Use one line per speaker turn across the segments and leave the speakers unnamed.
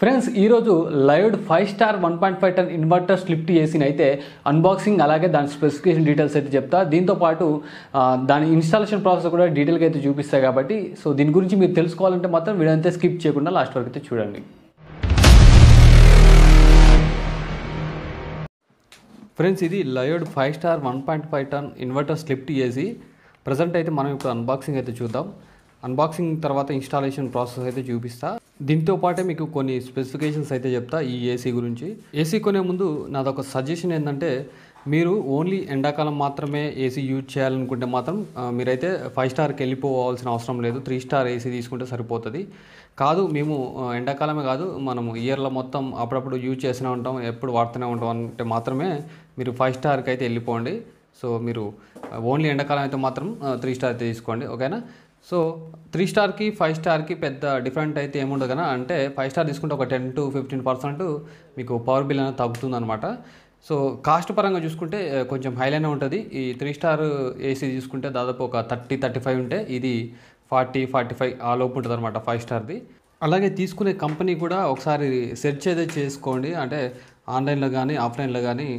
Friends ఈరోజు lived 5 star 1.5 ton inverter స్లిఫ్ట్ ఏసీని అయితే unboxing అలాగే దాని స్పెసిఫికేషన్ డీటెయిల్స్ అయితే చెప్తా. దీంతోపాటు దాని ఇన్స్టాలేషన్ ప్రాసెస్ కూడా డీటెయిల్గా అయితే చూపిస్తాయి కాబట్టి సో దీని గురించి మీరు తెలుసుకోవాలంటే మాత్రం వీడియో అంతా స్కిప్ చేయకుండా లాస్ట్ వరకు అయితే చూడండి. ఫ్రెండ్స్ ఇది Lloyd 5 star 1.5 ton inverter split AC. Present అయితే మనం ఇప్పుడు అన్బాక్సింగ్ అయితే చూద్దాం. అన్బాక్సింగ్ తర్వాత ఇన్స్టాలేషన్ ప్రాసెస్ అయితే చూపిస్తా. దీంతో పాటే మీకు కొన్ని స్పెసిఫికేషన్స్ అయితే చెప్తా ఈ ఏసీ గురించి. ఏసీ కొనే ముందు నాదొక సజెషన్ ఏంటంటే మీరు ఓన్లీ ఎండాకాలం మాత్రమే ఏసీ యూజ్ చేయాలనుకుంటే మాత్రం మీరైతే 5 స్టార్కి వెళ్ళిపోవాల్సిన అవసరం లేదు. 3 స్టార్ ఏసీ తీసుకుంటే సరిపోతుంది. కాదు మేము ఎండాకాలమే కాదు మనము ఇయర్లో మొత్తం అప్పుడప్పుడు యూజ్ చేస్తూనే ఉంటాం, ఎప్పుడు వాడుతూనే ఉంటాం అంటే మాత్రమే మీరు 5 స్టార్కి అయితే వెళ్ళిపోండి. సో మీరు ఓన్లీ ఎండాకాలం అయితే మాత్రం 3 స్టార్ అయితే తీసుకోండి, ఓకేనా. సో 3 స్టార్కి 5 స్టార్కి పెద్ద డిఫరెంట్ అయితే ఏముండదు కదా. అంటే 5 స్టార్ తీసుకుంటే ఒక 10 to 15% మీకు పవర్ బిల్ అనేది తగ్గుతుంది అనమాట. సో కాస్ట్ పరంగా చూసుకుంటే కొంచెం హైలైనే ఉంటుంది. ఈ 3 స్టార్ ఏసీ తీసుకుంటే దాదాపు ఒక 30-35 ఉంటే ఇది 40-45 ఆ లోపు ఉంటుంది అనమాట 5 స్టార్ది. అలాగే తీసుకునే కంపెనీ కూడా ఒకసారి సెర్చ్ అయితే చేసుకోండి. అంటే ఆన్లైన్లో కానీ ఆఫ్లైన్లో కానీ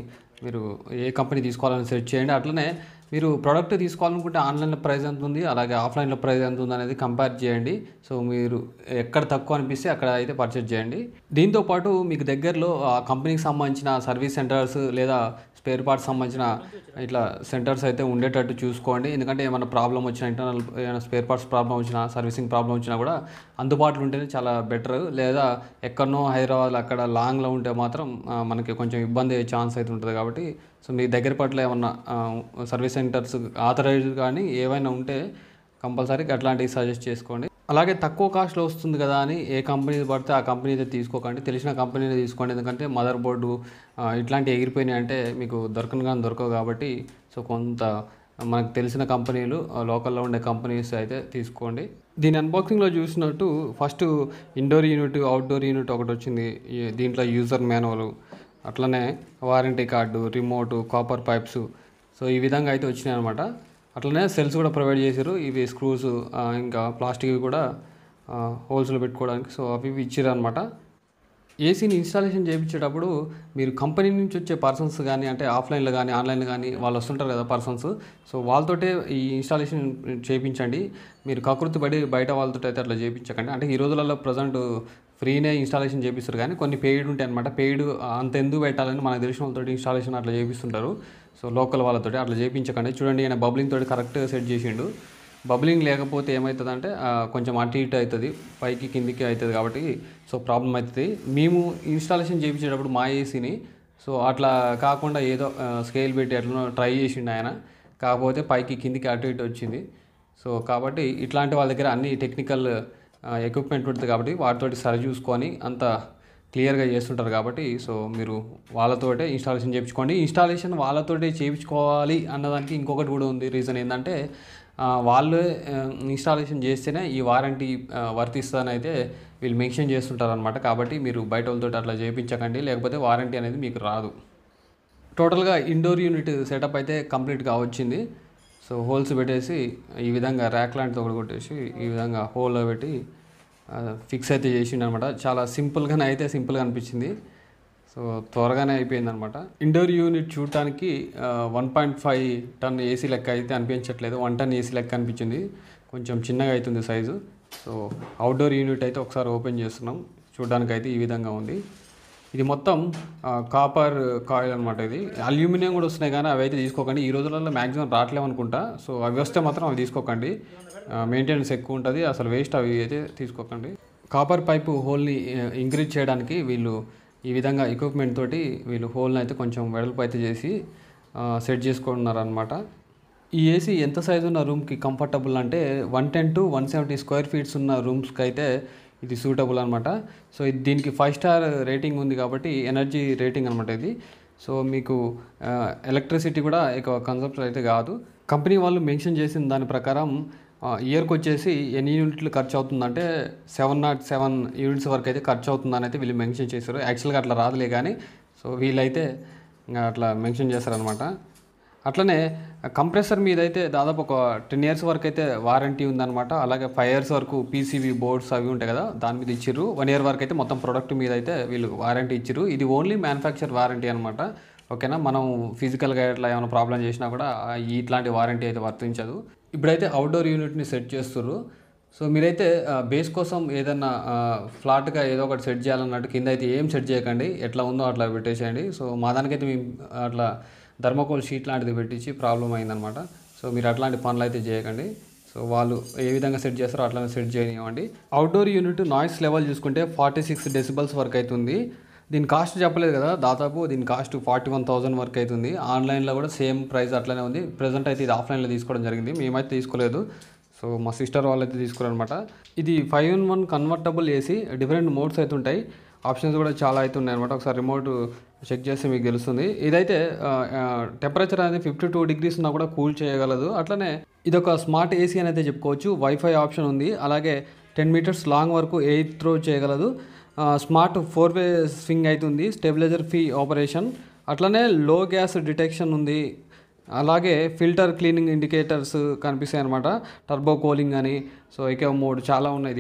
మీరు ఏ కంపెనీ తీసుకోవాలని సెర్చ్ చేయండి. అట్లనే మీరు ప్రోడక్ట్ తీసుకోవాలనుకుంటే ఆన్లైన్లో ప్రైస్ ఎంత ఉంది అలాగే ఆఫ్లైన్లో ప్రైస్ ఎంత ఉంది అనేది కంపేర్ చేయండి. సో మీరు ఎక్కడ తక్కువ అనిపిస్తే అక్కడ అయితే పర్చేజ్ చేయండి. దీంతోపాటు మీకు దగ్గరలో ఆ కంపెనీకి సంబంధించిన సర్వీస్ సెంటర్స్ లేదా స్పేర్ పార్ట్స్ సంబంధించిన ఇట్లా సెంటర్స్ అయితే ఉండేటట్టు చూసుకోండి. ఎందుకంటే ఏమైనా ప్రాబ్లం వచ్చినా, ఇంటర్నల్ ఏమైనా స్పేర్ పార్ట్స్ ప్రాబ్లం వచ్చినా, సర్వీసింగ్ ప్రాబ్లం వచ్చినా కూడా అందుబాటులో ఉంటేనే చాలా బెటర్. లేదా ఎక్కడనో హైదరాబాద్ అక్కడ లాంగ్లో ఉంటే మాత్రం మనకి కొంచెం ఇబ్బంది అయ్యే ఛాన్స్ అయితే ఉంటుంది. కాబట్టి సో మీ దగ్గర పట్ల ఏమన్నా సర్వీస్ సెంటర్స్ ఆథరైజ్డ్ కానీ ఏవైనా ఉంటే కంపల్సరీ అట్లాంటివి సజెస్ట్ చేసుకోండి. అలాగే తక్కువ కాస్ట్లో వస్తుంది కదా అని ఏ కంపెనీ పడితే ఆ కంపెనీ అయితే తీసుకోకండి, తెలిసిన కంపెనీనే తీసుకోండి. ఎందుకంటే మదర్ బోర్డు ఇట్లాంటివి ఎగిరిపోయినాయి అంటే మీకు దొరకవు కాబట్టి సో కొంత మనకు తెలిసిన కంపెనీలు లోకల్లో ఉండే కంపెనీస్ అయితే తీసుకోండి. దీని అన్బాక్సింగ్లో చూసినట్టు first indoor unit, outdoor unit ఒకటి వచ్చింది. దీంట్లో యూజర్ మాన్యువల్, అట్లనే warranty card, remote, copper pipes, so ఈ విధంగా అయితే వచ్చినాయి అనమాట. అట్లనే సెల్స్ కూడా ప్రొవైడ్ చేశారు. ఇవి స్క్రూస్ ఇంకా ప్లాస్టిక్వి కూడా హోల్స్లో పెట్టుకోవడానికి సో అవి ఇచ్చారు అనమాట. ఏసీని ఇన్స్టాలేషన్ చేయించేటప్పుడు మీరు కంపెనీ నుంచి వచ్చే పర్సన్స్ కానీ అంటే ఆఫ్లైన్లో కానీ ఆన్లైన్లో కానీ వాళ్ళు వస్తుంటారు కదా పర్సన్స్, సో వాళ్ళతోటే ఈ ఇన్స్టాలేషన్ చేయించండి. మీరు కకృతి పడి బయట వాళ్ళతో అయితే అట్లా చేయించకండి. అంటే ఈ రోజులలో ప్రజెంట్ ఫ్రీనే ఇన్స్టాలేషన్ చేపిస్తారు కానీ కొన్ని పెయిడ్ ఉంటాయి అనమాట. పెయిడ్ అంత ఎందుకు పెట్టాలని మనకు తెలిసిన వాళ్ళతో ఇన్స్టాలేషన్ అట్లా చేపిస్తుంటారు. సో లోకల్ వాళ్ళతో అట్లా చేయించకండి. చూడండి ఆయన బబ్లింగ్ తోటి కరెక్ట్ సెట్ చేసిండు. బబ్లింగ్ లేకపోతే ఏమవుతుందంటే కొంచెం అటు ఇటు అవుతుంది, పైకి కిందికి అవుతుంది. కాబట్టి సో ప్రాబ్లం అవుతుంది. మేము ఇన్స్టాలేషన్ చేయించేటప్పుడు మా ఏసీని సో అట్లా కాకుండా ఏదో స్కేల్ పెట్టి అట్లా ట్రై చేసిండు ఆయన, కాకపోతే పైకి కిందికి అటు ఇటు వచ్చింది. సో కాబట్టి ఇట్లాంటి వాళ్ళ దగ్గర అన్ని టెక్నికల్ ఎక్విప్మెంట్ ఉంటుంది కాబట్టి వాటితోటి సరి చూసుకొని అంత క్లియర్గా చేస్తుంటారు. కాబట్టి సో మీరు వాళ్ళతోటే ఇన్స్టాలేషన్ చేయించుకోండి. ఇన్స్టాలేషన్ వాళ్ళతోటే చేయించుకోవాలి అన్నదానికి ఇంకొకటి కూడా ఉంది. రీజన్ ఏంటంటే వాళ్ళు ఇన్స్టాలేషన్ చేస్తేనే ఈ వారంటీ వర్తిస్తుందని అయితే వీళ్ళు మెన్షన్ చేస్తుంటారు అనమాట. కాబట్టి మీరు బయట వాళ్ళతో అట్లా చేయించకండి, లేకపోతే వారంటీ అనేది మీకు రాదు. టోటల్గా ఇండోర్ యూనిట్ సెటప్ అయితే కంప్లీట్గా వచ్చింది. సో హోల్స్ పెట్టేసి ఈ విధంగా ర్యాక్ లాంటిది ఒకటి కొట్టేసి ఈ విధంగా హోల్లో పెట్టి ఫిక్స్ అయితే చేసిండు అనమాట. చాలా సింపుల్గా అనిపించింది. సో త్వరగానే అయిపోయింది అనమాట. ఇండోర్ యూనిట్ చూడటానికి 1.5 టన్ ఏసీ లెక్క అయితే అనిపించట్లేదు, 1 టన్ ఏసీ లెక్క అనిపించింది. కొంచెం చిన్నగా అవుతుంది సైజు. సో అవుట్డోర్ యూనిట్ అయితే ఒకసారి ఓపెన్ చేస్తున్నాం. చూడడానికి అయితే ఈ విధంగా ఉంది. ఇది మొత్తం కాపర్ కాయిల్ అనమాట. ఇది అల్యూమినియం కూడా వస్తున్నాయి కానీ అవి అయితే తీసుకోకండి. ఈ రోజులలో మ్యాక్సిమం రావట్లేము అనుకుంటా. సో అవి వస్తే మాత్రం అవి తీసుకోకండి, మెయింటెనెన్స్ ఎక్కువ ఉంటుంది, అసలు వేస్ట్. అవి అయితే తీసుకోకండి. కాపర్ పైపు హోల్ని ఇంక్రీజ్ చేయడానికి వీళ్ళు ఈ విధంగా ఎక్విప్మెంట్ తోటి వీళ్ళు హోల్ని అయితే కొంచెం వెడల్పు అయితే చేసి సెట్ చేసుకుంటున్నారనమాట. ఈ ఏసీ ఎంత సైజు ఉన్న రూమ్కి కంఫర్టబుల్ అంటే 110 to 170 స్క్వేర్ ఫీట్స్ ఉన్న రూమ్స్కి అయితే ఇది సూటబుల్ అనమాట. సో దీనికి 5 స్టార్ రేటింగ్ ఉంది కాబట్టి ఎనర్జీ రేటింగ్ అనమాట ఇది. సో మీకు ఎలక్ట్రిసిటీ కూడా ఎక్కువ కన్సంప్షన్ అయితే కాదు. కంపెనీ వాళ్ళు మెన్షన్ చేసిన దాని ప్రకారం ఇయర్కి వచ్చేసి ఎన్ని యూనిట్లు ఖర్చు అవుతుందంటే 707 యూనిట్స్ వరకు అయితే ఖర్చు అవుతుందని అయితే వీళ్ళు మెన్షన్ చేశారు. యాక్చువల్గా అట్లా రాదులే కానీ సో వీళ్ళైతే ఇంకా అట్లా మెన్షన్ చేస్తారనమాట. అట్లనే కంప్రెసర్ మీద అయితే దాదాపు ఒక 10 ఇయర్స్ వరకు అయితే వారంటీ ఉందన్నమాట. అలాగే 5 ఇయర్స్ వరకు పీసీబీ బోర్డ్స్ అవి ఉంటాయి కదా, దాని మీద ఇచ్చిర్రు. 1 ఇయర్ వరకు అయితే మొత్తం ప్రొడక్ట్ మీద అయితే వీళ్ళు వారంటీ ఇచ్చిర్రు. ఇది ఓన్లీ మ్యానుఫ్యాక్చర్ వారంటీ అనమాట. ఓకేనా, మనం ఫిజికల్గా ఎట్లా ఏమైనా ప్రాబ్లం చేసినా కూడా ఇట్లాంటి వారంటీ అయితే వర్తించదు. ఇప్పుడైతే అవుట్డోర్ యూనిట్ని సెట్ చేస్తుర్రు. సో మీరైతే బేస్ కోసం ఏదన్నా ఫ్లాట్గా ఏదో ఒకటి సెట్ చేయాలన్నట్టు కింద అయితే ఏం సెట్ చేయకండి, ఎట్లా ఉందో అట్లా పెట్టేసేయండి. సో మా దానికైతే మేము అట్లా థర్మోకోల్ షీట్ లాంటిది పెట్టించి ప్రాబ్లం అయిందనమాట. సో మీరు అట్లాంటి పనులు అయితే చేయకండి. సో వాళ్ళు ఏ విధంగా సెట్ చేస్తారో అట్లానే సెట్ చేయనివ్వండి. అవుట్డోర్ యూనిట్ నాయిస్ లెవెల్ చూసుకుంటే 46 డెసిబల్స్ వరకు అవుతుంది. దీని కాస్ట్ చెప్పలేదు కదా, దాదాపు దీని కాస్ట్ 41,000 వరకు అవుతుంది. ఆన్లైన్లో కూడా సేమ్ ప్రైస్ అట్లనే ఉంది. ప్రజెంట్ అయితే ఇది ఆఫ్లైన్లో తీసుకోవడం జరిగింది, మేమైతే తీసుకోలేదు. సో మా సిస్టర్ వాళ్ళు అయితే తీసుకున్నారనమాట. ఇది 5-in-1 convertible AC. Different modes అయితే ఉంటాయి, ఆప్షన్స్ కూడా చాలా అయితే ఉన్నాయి అనమాట. ఒకసారి రిమోట్ చెక్ చేస్తే మీకు తెలుస్తుంది. ఇదైతే టెంపరేచర్ అనేది 52 degrees ఉన్నా కూడా కూల్ చేయగలదు. అట్లనే ఇది ఒక స్మార్ట్ ఏసీ అని అయితే చెప్పుకోవచ్చు. వైఫై ఆప్షన్ ఉంది. అలాగే 10 meters లాంగ్ వరకు ఎయిర్ త్రో చేయగలదు. స్మార్ట్ 4-way స్వింగ్ అవుతుంది. Stabiliser free operation. అట్లనే లో గ్యాస్ డిటెక్షన్ ఉంది. అలాగే ఫిల్టర్ క్లీనింగ్ ఇండికేటర్స్ కనిపిస్తాయి అనమాట. టర్బో కూలింగ్ అని, సో ఎకో మోడ్ చాలా ఉన్నాయి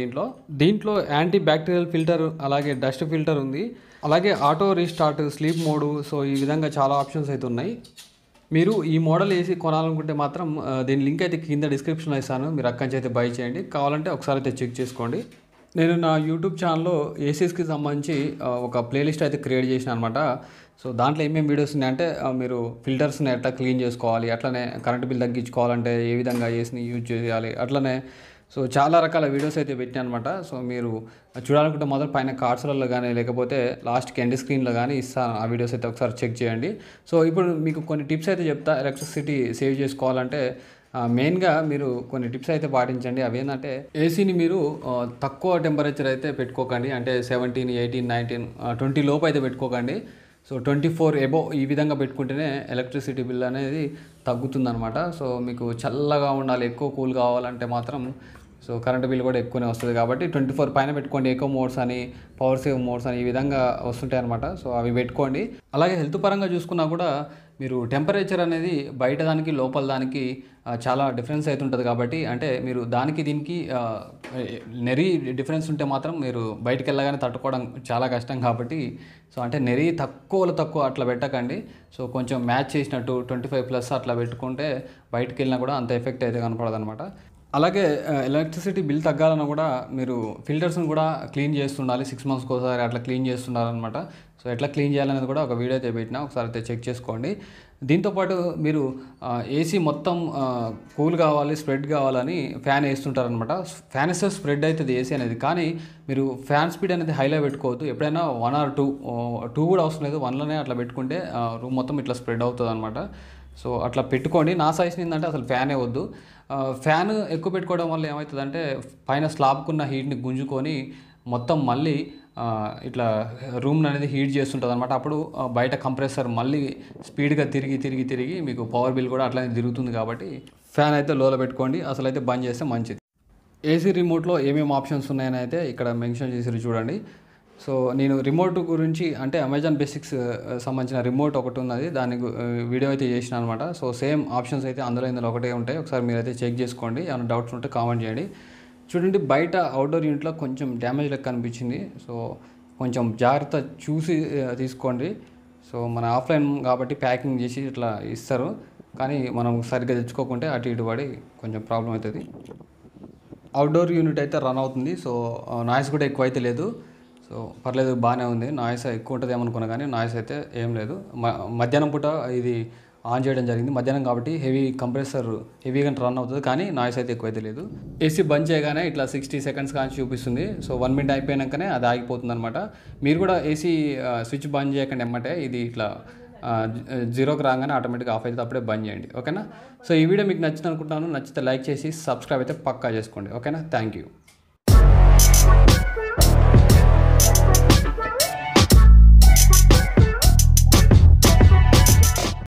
దీంట్లో యాంటీ బ్యాక్టీరియల్ ఫిల్టర్, అలాగే డస్ట్ ఫిల్టర్ ఉంది. అలాగే auto restart, sleep mode, so ఈ విధంగా చాలా ఆప్షన్స్ అయితే ఉన్నాయి. మీరు ఈ మోడల్ ఏసీ కొనాలనుకుంటే మాత్రం దీని లింక్ అయితే కింద డిస్క్రిప్షన్లో ఇస్తాను, మీరు అక్కడి నుంచి అయితే బై చేయండి. కావాలంటే ఒకసారి అయితే చెక్ చేసుకోండి. నేను నా యూట్యూబ్ ఛానల్లో ఏసీస్కి సంబంధించి ఒక ప్లేలిస్ట్ అయితే క్రియేట్ చేసిన అనమాట. సో దాంట్లో ఏమేమి వీడియోస్ ఉన్నాయంటే మీరు ఫిల్టర్స్ని ఎట్లా క్లీన్ చేసుకోవాలి, అట్లనే కరెంట్ బిల్ తగ్గించుకోవాలంటే ఏ విధంగా ఏసీని యూజ్ చేయాలి, అట్లనే సో చాలా రకాల వీడియోస్ అయితే పెట్టాను అనమాట. సో మీరు చూడాలనుకుంటే మొదలు పైన కార్డ్స్లలో కానీ లేకపోతే లాస్ట్కి ఎండ్ స్క్రీన్లో కానీ ఇస్తాను, ఆ వీడియోస్ అయితే ఒకసారి చెక్ చేయండి. సో ఇప్పుడు మీకు కొన్ని టిప్స్ అయితే చెప్తా. ఎలక్ట్రిసిటీ సేవ్ చేసుకోవాలంటే మెయిన్గా మీరు కొన్ని టిప్స్ అయితే పాటించండి. అవి ఏంటంటే ఏసీని మీరు తక్కువ టెంపరేచర్ అయితే పెట్టుకోకండి. అంటే 17, 18, 19, 20 లోపు అయితే పెట్టుకోకండి. సో 24 అబోవ్ ఈ విధంగా పెట్టుకుంటేనే ఎలక్ట్రిసిటీ బిల్ అనేది తగ్గుతుందనమాట. సో మీకు చల్లగా ఉండాలి, ఎక్కువ కూల్ కావాలంటే మాత్రం సో కరెంట్ బిల్ కూడా ఎక్కువనే వస్తుంది. కాబట్టి 24 పైన పెట్టుకోండి. ఎకో మోడ్స్ అని, పవర్ సేవ్ మోడ్స్ అని ఈ విధంగా వస్తుంటాయి అనమాట. సో అవి పెట్టుకోండి. అలాగే హెల్త్ పరంగా చూసుకున్నా కూడా మీరు టెంపరేచర్ అనేది బయట దానికి లోపల దానికి చాలా డిఫరెన్స్ అయితే ఉంటుంది. కాబట్టి అంటే మీరు దానికి దీనికి నెరీ డిఫరెన్స్ ఉంటే మాత్రం మీరు బయటికి వెళ్ళగానే తట్టుకోవడం చాలా కష్టం. కాబట్టి సో అంటే నెరీ తక్కువ అట్లా పెట్టకండి. సో కొంచెం మ్యాచ్ చేసినట్టు 25+ అట్లా పెట్టుకుంటే బయటికి వెళ్ళినా కూడా అంత ఎఫెక్ట్ అయితే కనపడదు అనమాట. అలాగే ఎలక్ట్రిసిటీ బిల్ తగ్గాలన్నా కూడా మీరు ఫిల్టర్స్ని కూడా క్లీన్ చేస్తుండాలి. 6 monthsకి ఒకసారి అట్లా క్లీన్ చేస్తుండాలన్నమాట. సో ఎట్లా క్లీన్ చేయాలనేది కూడా ఒక వీడియో అయితే పెట్టినా, ఒకసారి అయితే చెక్ చేసుకోండి. దీంతోపాటు మీరు ఏసీ మొత్తం కూల్ కావాలి, స్ప్రెడ్ కావాలని ఫ్యాన్ వేస్తుంటారనమాట. ఫ్యాన్ వేస్తే స్ప్రెడ్ అవుతుంది ఏసీ అనేది. కానీ మీరు ఫ్యాన్ స్పీడ్ అనేది హైలో పెట్టుకోవద్దు. ఎప్పుడైనా 1 or 2 కూడా అవసరం లేదు, 1లోనే అట్లా పెట్టుకుంటే రూమ్ మొత్తం ఇట్లా స్ప్రెడ్ అవుతుంది అనమాట. సో అట్లా పెట్టుకోండి. నా సజెషన్ ఏంటంటే అసలు ఫ్యానే వద్దు. ఫ్యాన్ ఎక్కువ పెట్టుకోవడం వల్ల ఏమవుతుందంటే పైన స్లాబ్కున్న హీట్ని గుంజుకొని మొత్తం మళ్ళీ ఇట్లా రూమ్ అనేది హీట్ చేస్తుంటుంది అనమాట. అప్పుడు బయట కంప్రెసర్ మళ్ళీ స్పీడ్గా తిరిగి మీకు పవర్ బిల్ కూడా అట్లానే తిరుగుతుంది. కాబట్టి ఫ్యాన్ అయితే లోలో పెట్టుకోండి, అసలు అయితే బంద్ చేస్తే మంచిది. ఏసీ రిమోట్లో ఏమేమి ఆప్షన్స్ ఉన్నాయని అయితే ఇక్కడ మెన్షన్ చేసి చూడండి. సో నేను రిమోట్ గురించి అంటే అమెజాన్ బేసిక్స్ సంబంధించిన రిమోట్ ఒకటి ఉన్నది, దాని వీడియో అయితే చేసిన అనమాట. సో సేమ్ ఆప్షన్స్ అయితే ఇందులో ఒకటే ఉంటాయి. ఒకసారి మీరైతే చెక్ చేసుకోండి. ఏమైనా డౌట్స్ ఉంటే కామెంట్ చేయండి. చూడండి, బయట అవుట్డోర్ యూనిట్లో కొంచెం డ్యామేజ్ లెక్క అనిపించింది. సో కొంచెం జాగ్రత్త చూసి తీసుకోండి. సో మన ఆఫ్లైన్ కాబట్టి ప్యాకింగ్ చేసి ఇట్లా ఇస్తారు, కానీ మనం సరిగ్గా తెచ్చుకోకుంటే అటు ఇటు పడి కొంచెం ప్రాబ్లం అవుతుంది. అవుట్డోర్ యూనిట్ అయితే రన్ అవుతుంది. సో నాయిస్ కూడా ఎక్కువ అయితే లేదు. సో పర్లేదు, బాగానే ఉంది. నాయిస్ ఎక్కువ ఉంటుంది ఏమనుకున్నా కానీ నాయిస్ అయితే ఏం లేదు. మధ్యాహ్నం పూట ఇది ఆన్ చేయడం జరిగింది, మధ్యాహ్నం కాబట్టి కంప్రెసర్ హెవీగా రన్ అవుతుంది, కానీ నాయిస్ అయితే ఎక్కువైతే లేదు. ఏసీ బంద్ చేయగానే ఇట్లా 60 seconds కానీ చూపిస్తుంది. సో 1 minute అయిపోయాకనే అది ఆగిపోతుంది అనమాట. మీరు కూడా ఏసీ స్విచ్ బంద్ చేయకండి ఎమ్మటే, ఇది ఇట్లా 0కి రాగానే ఆటోమేటిక్గా ఆఫ్ అయితే అప్పుడే బంద్ చేయండి. ఓకేనా? సో ఈ వీడియో మీకు నచ్చింది అనుకుంటున్నాను. నచ్చితే లైక్ చేసి సబ్స్క్రైబ్ అయితే పక్కా చేసుకోండి. ఓకేనా? Thank you.